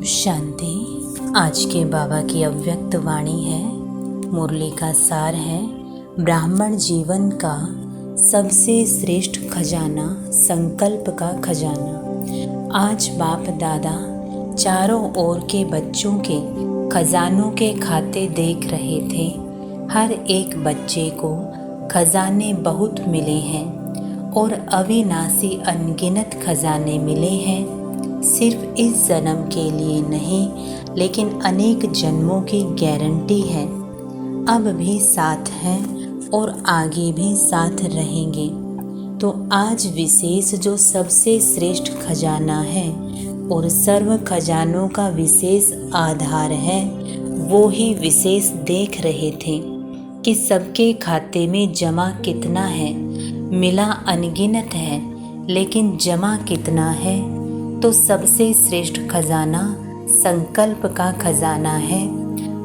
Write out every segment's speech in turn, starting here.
शांति। आज के बाबा की अव्यक्त वाणी है, मुरली का सार है। ब्राह्मण जीवन का सबसे श्रेष्ठ खजाना संकल्प का खजाना। आज बाप दादा चारों ओर के बच्चों के खजानों के खाते देख रहे थे। हर एक बच्चे को खजाने बहुत मिले हैं और अविनाशी अनगिनत खजाने मिले हैं। सिर्फ इस जन्म के लिए नहीं, लेकिन अनेक जन्मों की गारंटी है। अब भी साथ हैं और आगे भी साथ रहेंगे। तो आज विशेष जो सबसे श्रेष्ठ खजाना है और सर्व खजानों का विशेष आधार है, वो ही विशेष देख रहे थे कि सबके खाते में जमा कितना है। मिला अनगिनत है, लेकिन जमा कितना है? तो सबसे श्रेष्ठ खजाना संकल्प का खजाना है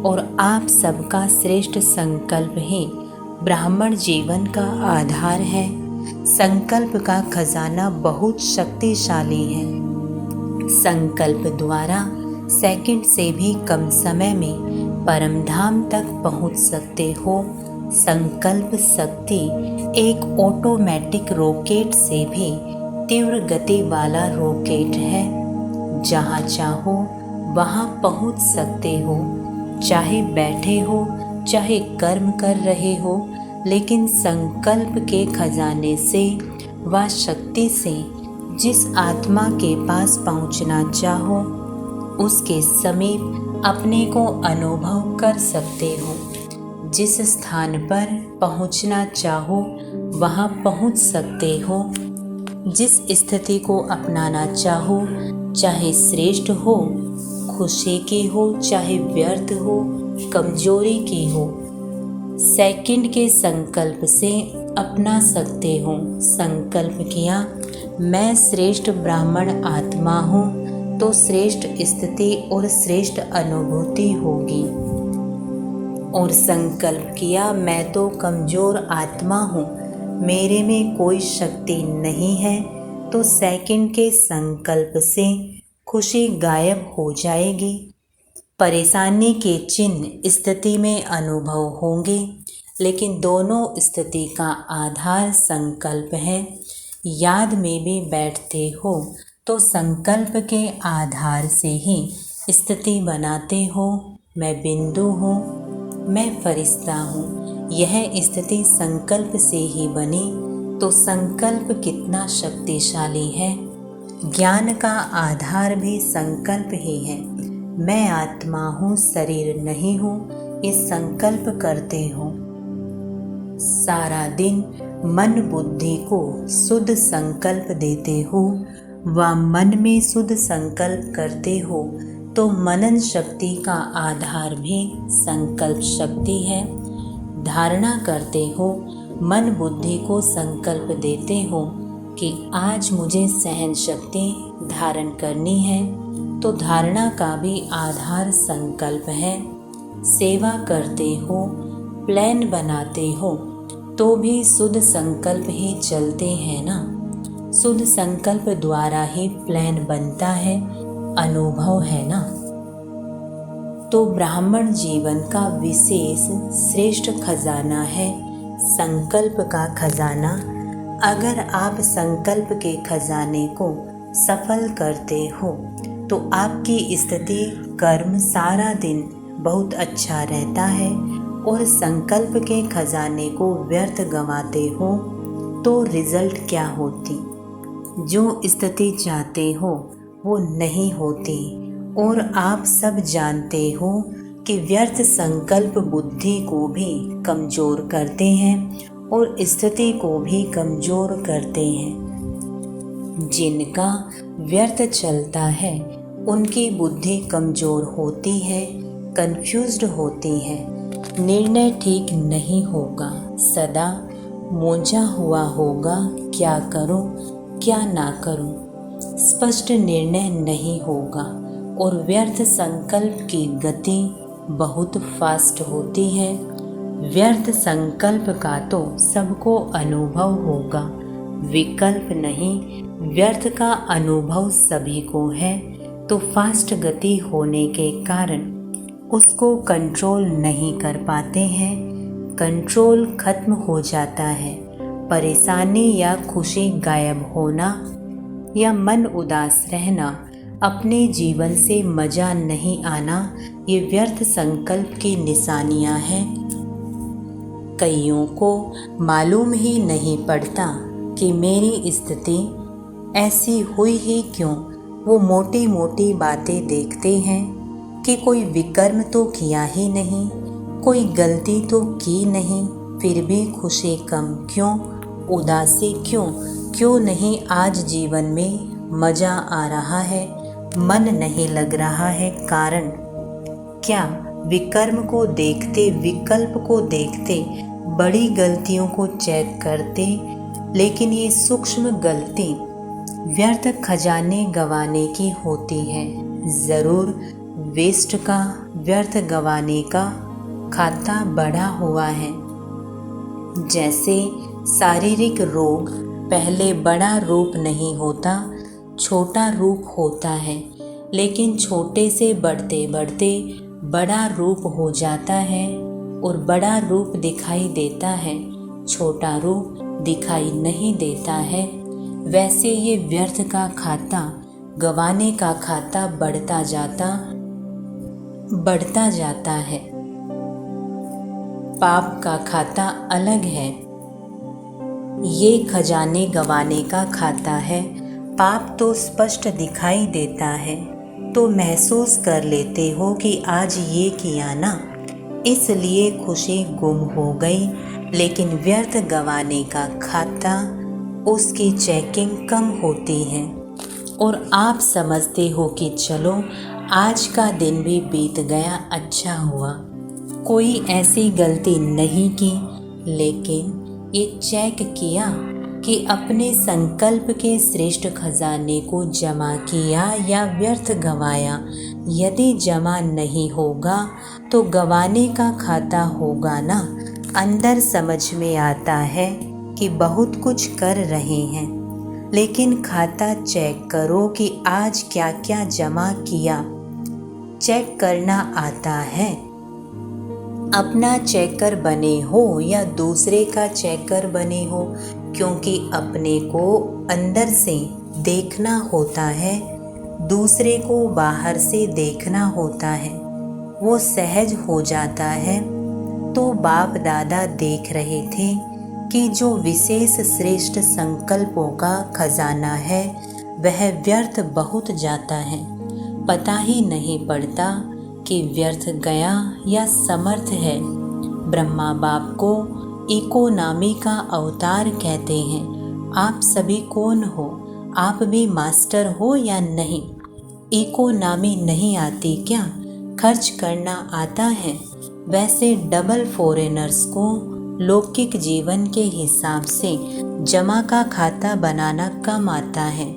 और आप सबका श्रेष्ठ संकल्प ही ब्राह्मण जीवन का आधार है। संकल्प का खजाना बहुत शक्तिशाली है। संकल्प द्वारा सेकंड से भी कम समय में परमधाम तक पहुंच सकते हो। संकल्प शक्ति एक ऑटोमेटिक रॉकेट से भी तीव्र गति वाला रॉकेट है। जहाँ चाहो वहाँ पहुँच सकते हो, चाहे बैठे हो चाहे कर्म कर रहे हो, लेकिन संकल्प के खजाने से व शक्ति से जिस आत्मा के पास पहुँचना चाहो उसके समीप अपने को अनुभव कर सकते हो। जिस स्थान पर पहुँचना चाहो वहाँ पहुँच सकते हो। जिस स्थिति को अपनाना चाहो, चाहे श्रेष्ठ हो, खुशी की हो, चाहे व्यर्थ हो, कमजोरी की हो, सेकंड के संकल्प से अपना सकते हो। संकल्प किया मैं श्रेष्ठ ब्राह्मण आत्मा हूँ, तो श्रेष्ठ स्थिति और श्रेष्ठ अनुभूति होगी। और संकल्प किया मैं तो कमजोर आत्मा हूँ, मेरे में कोई शक्ति नहीं है, तो सेकंड के संकल्प से खुशी गायब हो जाएगी। परेशानी के चिन्ह स्थिति में अनुभव होंगे, लेकिन दोनों स्थिति का आधार संकल्प है। याद में भी बैठते हो तो संकल्प के आधार से ही स्थिति बनाते हो। मैं बिंदु हूँ, मैं फरिश्ता हूँ, यह स्थिति संकल्प से ही बनी। तो संकल्प कितना शक्तिशाली है। ज्ञान का आधार भी संकल्प ही है। मैं आत्मा हूँ, शरीर नहीं हूँ, ये संकल्प करते हो। सारा दिन मन बुद्धि को शुद्ध संकल्प देते हो व मन में शुद्ध संकल्प करते हो, तो मनन शक्ति का आधार भी संकल्प शक्ति है। धारणा करते हो, मन बुद्धि को संकल्प देते हो कि आज मुझे सहन शक्ति धारण करनी है, तो धारणा का भी आधार संकल्प है। सेवा करते हो, प्लान बनाते हो, तो भी शुद्ध संकल्प ही चलते हैं ना। शुद्ध संकल्प द्वारा ही प्लान बनता है, अनुभव है ना। तो ब्राह्मण जीवन का विशेष श्रेष्ठ खजाना है संकल्प का खजाना। अगर आप संकल्प के खजाने को सफल करते हो तो आपकी स्थिति कर्म सारा दिन बहुत अच्छा रहता है। और संकल्प के खजाने को व्यर्थ गंवाते हो तो रिजल्ट क्या होती? जो स्थिति चाहते हो वो नहीं होती। और आप सब जानते हो कि व्यर्थ संकल्प बुद्धि को भी कमजोर करते हैं और स्थिति को भी कमजोर करते हैं। जिनका व्यर्थ चलता है उनकी बुद्धि कमजोर होती है, कंफ्यूज्ड होती है, निर्णय ठीक नहीं होगा, सदा मोंझा हुआ होगा, क्या करूं क्या ना करूं, स्पष्ट निर्णय नहीं होगा। और व्यर्थ संकल्प की गति बहुत फास्ट होती है। व्यर्थ संकल्प का तो सबको अनुभव होगा, विकल्प नहीं। व्यर्थ का अनुभव सभी को है, तो फास्ट गति होने के कारण उसको कंट्रोल नहीं कर पाते हैं। कंट्रोल खत्म हो जाता है। परेशानी या खुशी गायब होना या मन उदास रहना, अपने जीवन से मजा नहीं आना, ये व्यर्थ संकल्प की निशानियां हैं। कईयों को मालूम ही नहीं पड़ता कि मेरी स्थिति ऐसी हुई ही क्यों। वो मोटी मोटी बातें देखते हैं कि कोई विकर्म तो किया ही नहीं, कोई गलती तो की नहीं, फिर भी खुशी कम क्यों, उदासी क्यों, क्यों नहीं आज जीवन में मज़ा आ रहा है, मन नहीं लग रहा है। कारण क्या? विकर्म को देखते, विकल्प को देखते, बड़ी गलतियों को चेक करते, लेकिन ये सूक्ष्म गलती व्यर्थ खजाने गंवाने की होती है। ज़रूर वेस्ट का, व्यर्थ गंवाने का खाता बढ़ा हुआ है। जैसे शारीरिक रोग पहले बड़ा रूप नहीं होता, छोटा रूप होता है, लेकिन छोटे से बढ़ते बढ़ते बड़ा रूप हो जाता है और बड़ा रूप दिखाई देता है, छोटा रूप दिखाई नहीं देता है। वैसे ये व्यर्थ का खाता, गंवाने का खाता बढ़ता जाता है। पाप का खाता अलग है, ये खजाने गंवाने का खाता है। पाप तो स्पष्ट दिखाई देता है, तो महसूस कर लेते हो कि आज ये किया ना, इसलिए खुशी गुम हो गई। लेकिन व्यर्थ गंवाने का खाता, उसकी चेकिंग कम होती है और आप समझते हो कि चलो आज का दिन भी बीत गया, अच्छा हुआ, कोई ऐसी गलती नहीं की। लेकिन ये चेक किया कि अपने संकल्प के श्रेष्ठ खजाने को जमा किया या व्यर्थ गंवाया। यदि जमा नहीं होगा तो गंवाने का खाता होगा ना। अंदर समझ में आता है कि बहुत कुछ कर रहे हैं, लेकिन खाता चेक करो कि आज क्या क्या जमा किया। चेक करना आता है। अपना चेकर बने हो या दूसरे का चेकर बने हो, क्योंकि अपने को अंदर से देखना होता है, दूसरे को बाहर से देखना होता है, वो सहज हो जाता है। तो बाप दादा देख रहे थे कि जो विशेष श्रेष्ठ संकल्पों का खजाना है वह व्यर्थ बहुत जाता है। पता ही नहीं पड़ता कि व्यर्थ गया या समर्थ है। ब्रह्मा बाप को इकोनॉमी का अवतार कहते हैं। आप सभी कौन हो? आप भी मास्टर हो या नहीं? इकोनॉमी नहीं आती क्या? खर्च करना आता है? वैसे डबल फॉरेनर्स को लौकिक जीवन के हिसाब से जमा का खाता बनाना कम आता है।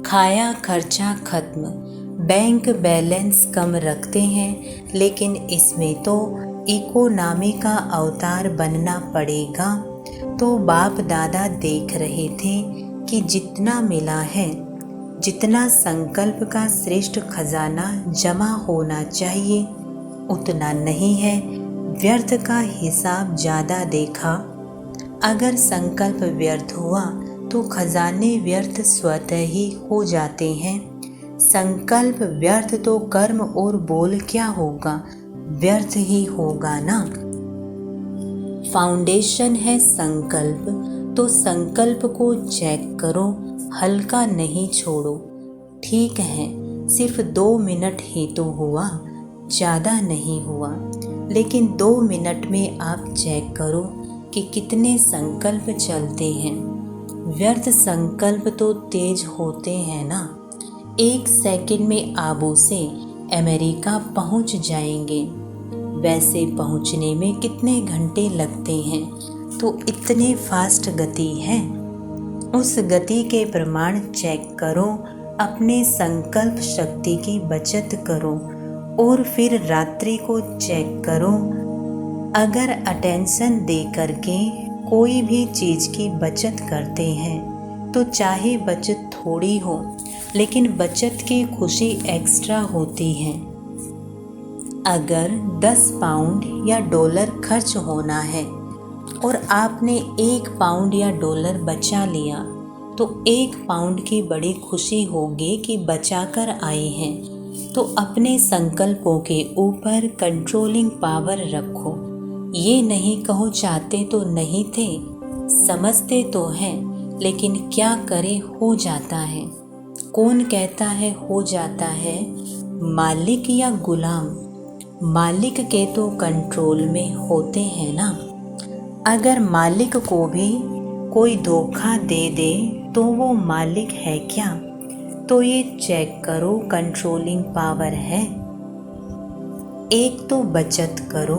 खाया खर्चा खत्म, बैंक बैलेंस कम रखते हैं, लेकिन इसमें तो इकोनॉमी का अवतार बनना पड़ेगा। तो बाप दादा देख रहे थे कि जितना मिला है, जितना संकल्प का श्रेष्ठ खजाना जमा होना चाहिए उतना नहीं है। व्यर्थ का हिसाब ज़्यादा देखा। अगर संकल्प व्यर्थ हुआ तो खजाने व्यर्थ स्वतः ही हो जाते हैं। संकल्प व्यर्थ तो कर्म और बोल क्या होगा? व्यर्थ ही होगा ना। फाउंडेशन है संकल्प, तो संकल्प को चेक करो, हल्का नहीं छोड़ो। ठीक है, सिर्फ 2 मिनट ही तो हुआ, ज़्यादा नहीं हुआ, लेकिन 2 मिनट में आप चेक करो कि कितने संकल्प चलते हैं। व्यर्थ संकल्प तो तेज होते हैं ना। 1 सेकंड में आबू से अमेरिका पहुंच जाएंगे। वैसे पहुंचने में कितने घंटे लगते हैं? तो इतने फास्ट गति है। उस गति के प्रमाण चेक करो, अपने संकल्प शक्ति की बचत करो और फिर रात्रि को चेक करो। अगर अटेंशन दे करके कोई भी चीज़ की बचत करते हैं तो चाहे बचत थोड़ी हो, लेकिन बचत की खुशी एक्स्ट्रा होती है। अगर 10 पाउंड या डॉलर खर्च होना है और आपने 1 पाउंड या डॉलर बचा लिया, तो 1 पाउंड की बड़ी खुशी होगी कि बचाकर आए हैं। तो अपने संकल्पों के ऊपर कंट्रोलिंग पावर रखो। ये नहीं कहो चाहते तो नहीं थे, समझते तो हैं, लेकिन क्या करे हो जाता है। कौन कहता है हो जाता है, मालिक या गुलाम? मालिक के तो कंट्रोल में होते हैं ना। अगर मालिक को भी कोई धोखा दे दे तो वो मालिक है क्या? तो ये चेक करो कंट्रोलिंग पावर है। एक तो बचत करो,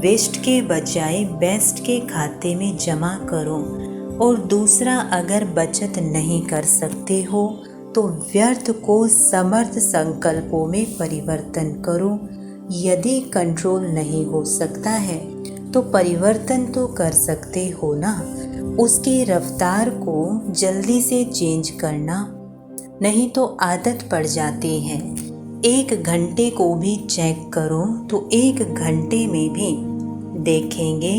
वेस्ट के बजाय बेस्ट के खाते में जमा करो। और दूसरा, अगर बचत नहीं कर सकते हो तो व्यर्थ को समर्थ संकल्पों में परिवर्तन करो। यदि कंट्रोल नहीं हो सकता है तो परिवर्तन तो कर सकते हो ना। उसकी रफ्तार को जल्दी से चेंज करना, नहीं तो आदत पड़ जाती है। 1 घंटे को भी चेक करो तो 1 घंटे में भी देखेंगे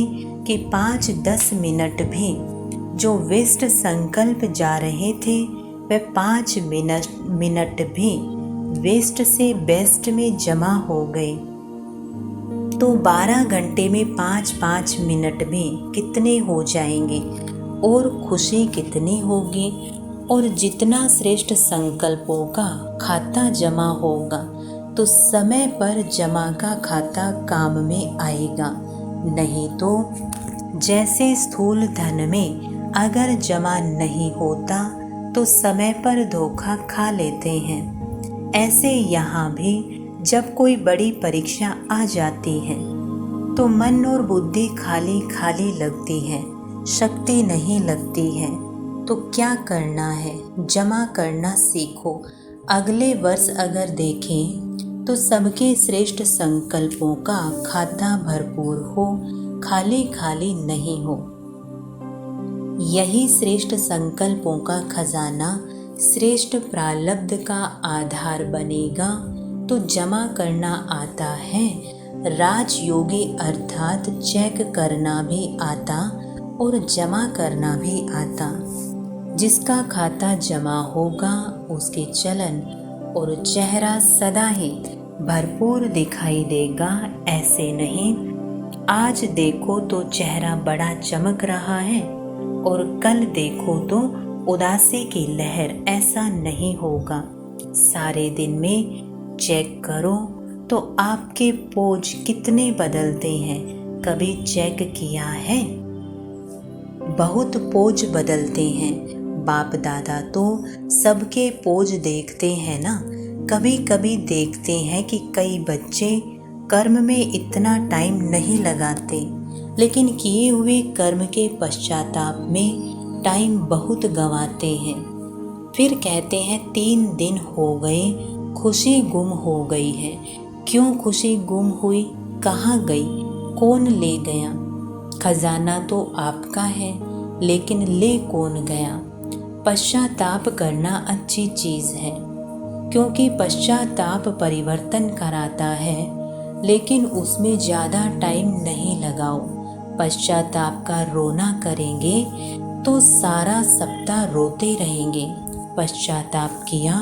कि 5-10 मिनट भी जो वेस्ट संकल्प जा रहे थे वह 5 मिनट भी वेस्ट से बेस्ट में जमा हो गए। तो 12 घंटे में 5-5 मिनट भी कितने हो जाएंगे और खुशी कितनी होगी। और जितना श्रेष्ठ संकल्पों का खाता जमा होगा तो समय पर जमा का खाता काम में आएगा। नहीं तो जैसे स्थूल धन में अगर जमा नहीं होता तो समय पर धोखा खा लेते हैं, ऐसे यहाँ भी जब कोई बड़ी परीक्षा आ जाती है तो मन और बुद्धि खाली खाली लगती है, शक्ति नहीं लगती है। तो क्या करना है, जमा करना सीखो। अगले वर्ष अगर देखें तो सबके श्रेष्ठ संकल्पों का खाता भरपूर हो, खाली खाली नहीं हो। यही श्रेष्ठ संकल्पों का खजाना श्रेष्ठ प्रारब्ध का आधार बनेगा। तो जमा करना आता है, राजयोगी अर्थात चेक करना भी आता और जमा करना भी आता। जिसका खाता जमा होगा उसके चलन और चेहरा सदा ही भरपूर दिखाई देगा। ऐसे नहीं आज देखो तो चेहरा बड़ा चमक रहा है और कल देखो तो उदासी की लहर, ऐसा नहीं होगा। सारे दिन में चेक करो तो आपके पोज कितने बदलते हैं, कभी चेक किया है? बहुत पोज बदलते हैं। बाप दादा तो सबके पोज देखते हैं ना। कभी कभी देखते हैं कि कई बच्चे कर्म में इतना टाइम नहीं लगाते, लेकिन किए हुए कर्म के पश्चाताप में टाइम बहुत गंवाते हैं। फिर कहते हैं 3 दिन हो गए, खुशी गुम हो गई है। क्यों खुशी गुम हुई, कहाँ गई, कौन ले गया? खजाना तो आपका है, लेकिन ले कौन गया? पश्चाताप करना अच्छी चीज़ है, क्योंकि पश्चाताप परिवर्तन कराता है, लेकिन उसमें ज़्यादा टाइम नहीं लगाओ। पश्चाताप का रोना करेंगे तो सारा सप्ताह रोते रहेंगे। पश्चाताप किया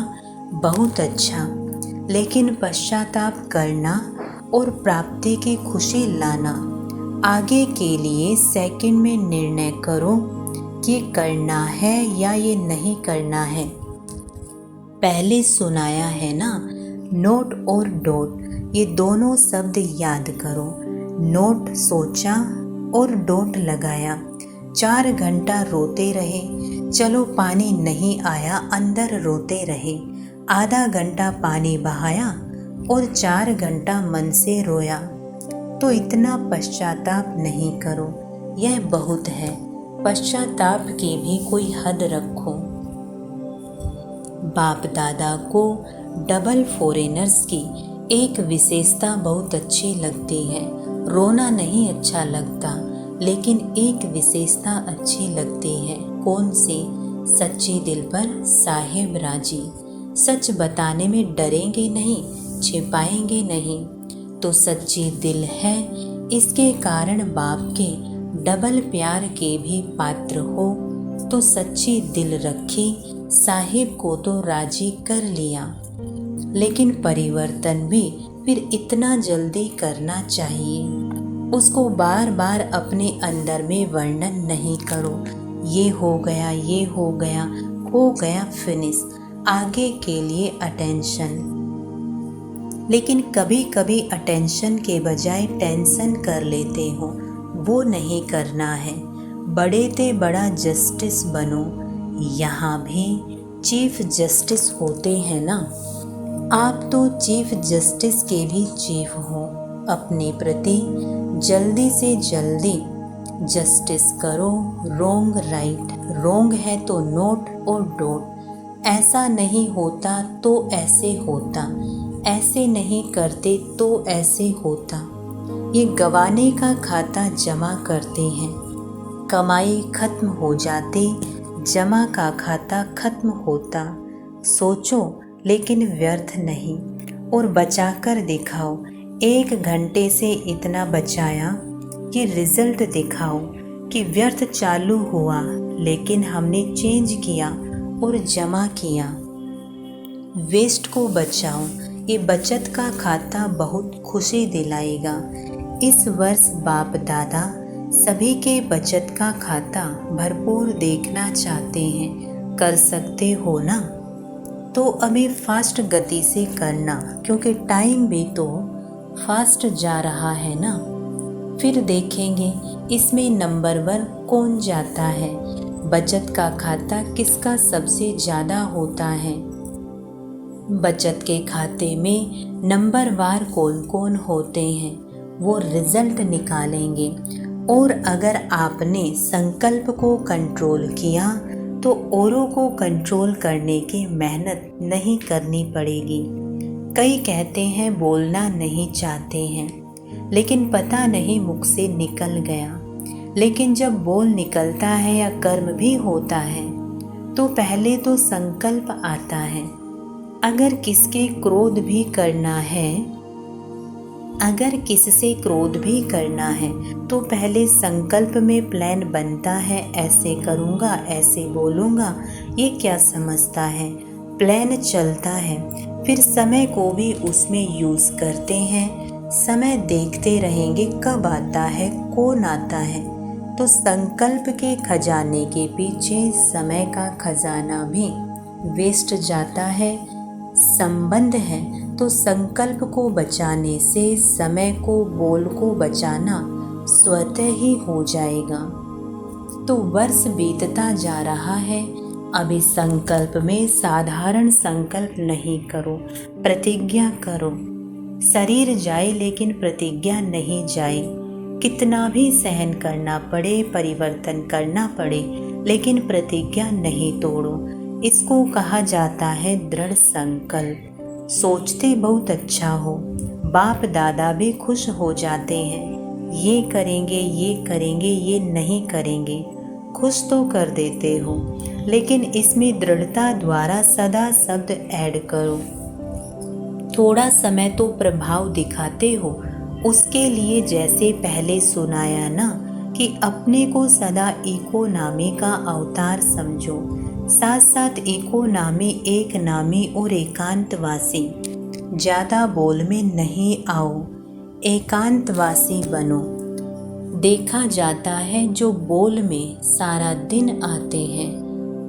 बहुत अच्छा, लेकिन पश्चाताप करना और प्राप्ति की खुशी लाना, आगे के लिए सेकंड में निर्णय करो कि करना है या ये नहीं करना है। पहले सुनाया है ना, नोट और डोट, ये दोनों शब्द याद करो। नोट सोचा और डोट लगाया। 4 घंटा रोते रहे, चलो पानी नहीं आया, अंदर रोते रहे। आधा घंटा पानी बहाया और 4 घंटा मन से रोया। तो इतना पश्चाताप नहीं करो, यह बहुत है। पश्चाताप की भी कोई हद रखो। बाप दादा को डबल फॉरेनर्स की एक विशेषता बहुत अच्छी लगती है। रोना नहीं अच्छा लगता, लेकिन एक विशेषता अच्छी लगती है। कौन सी? सच्ची दिल पर साहेब राजी। सच बताने में डरेंगे नहीं, छिपाएंगे नहीं। तो सच्ची दिल है, इसके कारण बाप के डबल प्यार के भी पात्र हो। तो सच्ची दिल रखी, साहिब को तो राजी कर लिया। लेकिन परिवर्तन भी फिर इतना जल्दी करना चाहिए। उसको बार बार अपने अंदर में वर्णन नहीं करो, ये हो गया, ये हो गया, हो गया, फिनिश, आगे के लिए अटेंशन। लेकिन कभी कभी अटेंशन के बजाय टेंशन कर लेते हो, वो नहीं करना है। बड़े ते बड़ा जस्टिस बनो। यहाँ भी चीफ जस्टिस होते हैं ना, आप तो चीफ जस्टिस के भी चीफ हो। अपने प्रति जल्दी से जल्दी जस्टिस करो। रोंग राइट, रोंग है तो नोट और डोट। ऐसा नहीं होता तो ऐसे होता, ऐसे नहीं करते तो ऐसे होता। ये गंवाने का खाता जमा करते हैं, कमाई खत्म हो जाते, जमा का खाता खत्म होता। सोचो लेकिन व्यर्थ नहीं, और बचा कर दिखाओ। 1 घंटे से इतना बचाया, ये रिजल्ट दिखाओ कि व्यर्थ चालू हुआ, लेकिन हमने चेंज किया और जमा किया। वेस्ट को बचाओ, ये बचत का खाता बहुत खुशी दिलाएगा। इस वर्ष बाप दादा सभी के बचत का खाता भरपूर देखना चाहते हैं। कर सकते हो ना? तो अभी फास्ट गति से करना, क्योंकि टाइम भी तो फास्ट जा रहा है ना। फिर देखेंगे इसमें नंबर 1 कौन जाता है, बचत का खाता किसका सबसे ज़्यादा होता है। बचत के खाते में नंबरवार कौन कौन होते हैं, वो रिजल्ट निकालेंगे। और अगर आपने संकल्प को कंट्रोल किया तो औरों को कंट्रोल करने की मेहनत नहीं करनी पड़ेगी। कई कहते हैं बोलना नहीं चाहते हैं, लेकिन पता नहीं मुख से निकल गया। लेकिन जब बोल निकलता है या कर्म भी होता है तो पहले तो संकल्प आता है। अगर किसके क्रोध भी करना है, अगर किससे क्रोध भी करना है तो पहले संकल्प में प्लान बनता है, ऐसे करूँगा, ऐसे बोलूँगा। ये क्या समझता है, प्लान चलता है, फिर समय को भी उसमें यूज़ करते हैं। समय देखते रहेंगे कब आता है, कौन आता है। तो संकल्प के खजाने के पीछे समय का खजाना भी वेस्ट जाता है। संबंध है तो संकल्प को बचाने से समय को, बोल को बचाना स्वतः ही हो जाएगा। तो वर्ष बीतता जा रहा है, अभी संकल्प में साधारण संकल्प नहीं करो, प्रतिज्ञा करो। शरीर जाए लेकिन प्रतिज्ञा नहीं जाए। कितना भी सहन करना पड़े, परिवर्तन करना पड़े, लेकिन प्रतिज्ञा नहीं तोड़ो। इसको कहा जाता है दृढ़ संकल्प। सोचते बहुत अच्छा हो, बाप दादा भी खुश हो जाते हैं। ये करेंगे, ये करेंगे, ये नहीं करेंगे, खुश तो कर देते हो, लेकिन इसमें दृढ़ता द्वारा सदा शब्द ऐड करो। थोड़ा समय तो प्रभाव दिखाते हो, उसके लिए जैसे पहले सुनाया ना कि अपने को सदा इको नामी का अवतार समझो। साथ साथ इको नामी, एक नामी और एकांतवासी। ज़्यादा बोल में नहीं आओ, एकांतवासी बनो। देखा जाता है जो बोल में सारा दिन आते हैं,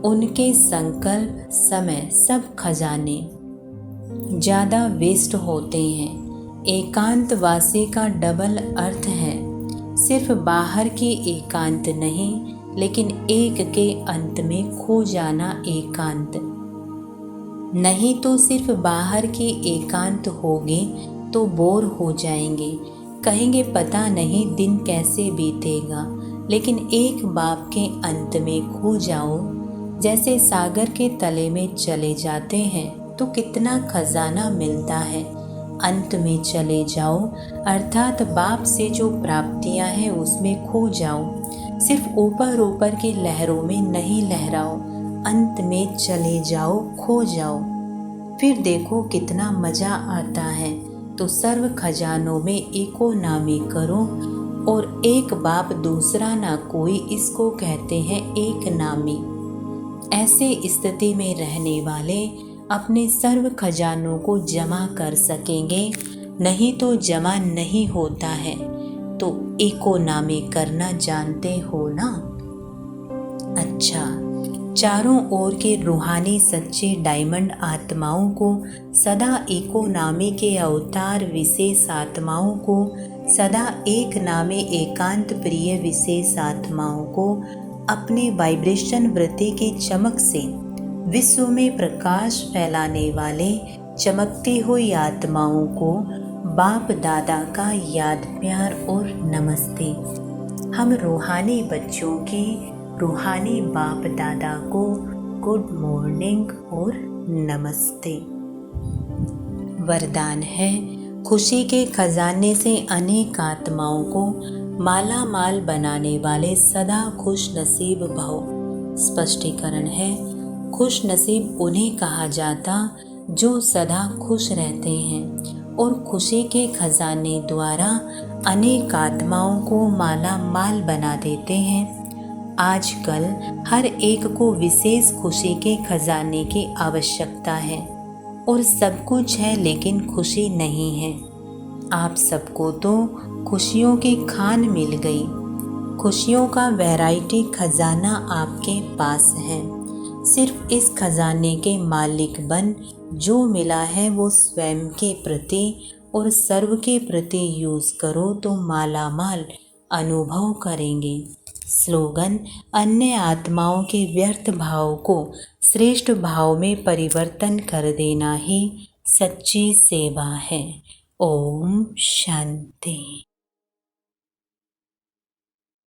उनके संकल्प, समय, सब खजाने ज़्यादा वेस्ट होते हैं। एकांतवासी का डबल अर्थ है, सिर्फ बाहर की एकांत नहीं, लेकिन एक के अंत में खो जाना एकांत नहीं। तो सिर्फ बाहर की एकांत होगी तो बोर हो जाएंगे, कहेंगे पता नहीं दिन कैसे बीतेगा। लेकिन एक बाप के अंत में खो जाओ, जैसे सागर के तले में चले जाते हैं तो कितना खजाना मिलता है। अंत में चले जाओ, अर्थात बाप से जो प्राप्तियां हैं उसमें खो जाओ। सिर्फ ऊपर ऊपर की लहरों में नहीं लहराओ, अंत में चले जाओ, खो जाओ। फिर देखो कितना मजा आता है। तो सर्व खजानों में एको नामी करो, और एक बाप दूसरा ना कोई, इसको कहते हैं एक नामी। ऐसे स्थिति में रहने वाले अपने सर्व खजानों को जमा कर सकेंगे, नहीं तो जमा नहीं होता है। तो एको नामी करना जानते हो ना? अच्छा, चारों ओर के रूहानी सच्चे डायमंड आत्माओं को सदा एको नामे के अवतार विशेष आत्माओं को सदा एक नामे एकांत प्रिय विशेष आत्माओं को अपने वाइब्रेशन वृत्ति की चमक से विश्व में प्रकाश फैलाने वाले चमकती हुई आत्माओं को बाप दादा का याद प्यार और नमस्ते। हम रूहानी बच्चों के रूहानी बाप दादा को गुड मॉर्निंग और नमस्ते। वरदान है, खुशी के खजाने से अनेक आत्माओं को माला माल बनाने वाले सदा खुश नसीब भव। स्पष्टीकरण है, खुश नसीब उन्हें कहा जाता जो सदा खुश रहते हैं और खुशी के खजाने द्वारा अनेक आत्माओं को माला माल बना देते हैं। आजकल हर एक को विशेष खुशी के खजाने की आवश्यकता है और सब कुछ है लेकिन खुशी नहीं है। आप सबको तो खुशियों की खान मिल गई। खुशियों का वैरायटी खजाना आपके पास है। सिर्फ इस खजाने के मालिक बन, जो मिला है वो स्वयं के प्रति और सर्व के प्रति यूज करो तो माला माल अनुभव करेंगे। स्लोगन, अन्य आत्माओं के व्यर्थ भाव को श्रेष्ठ भाव में परिवर्तन कर देना ही सच्ची सेवा है। ओम शांति।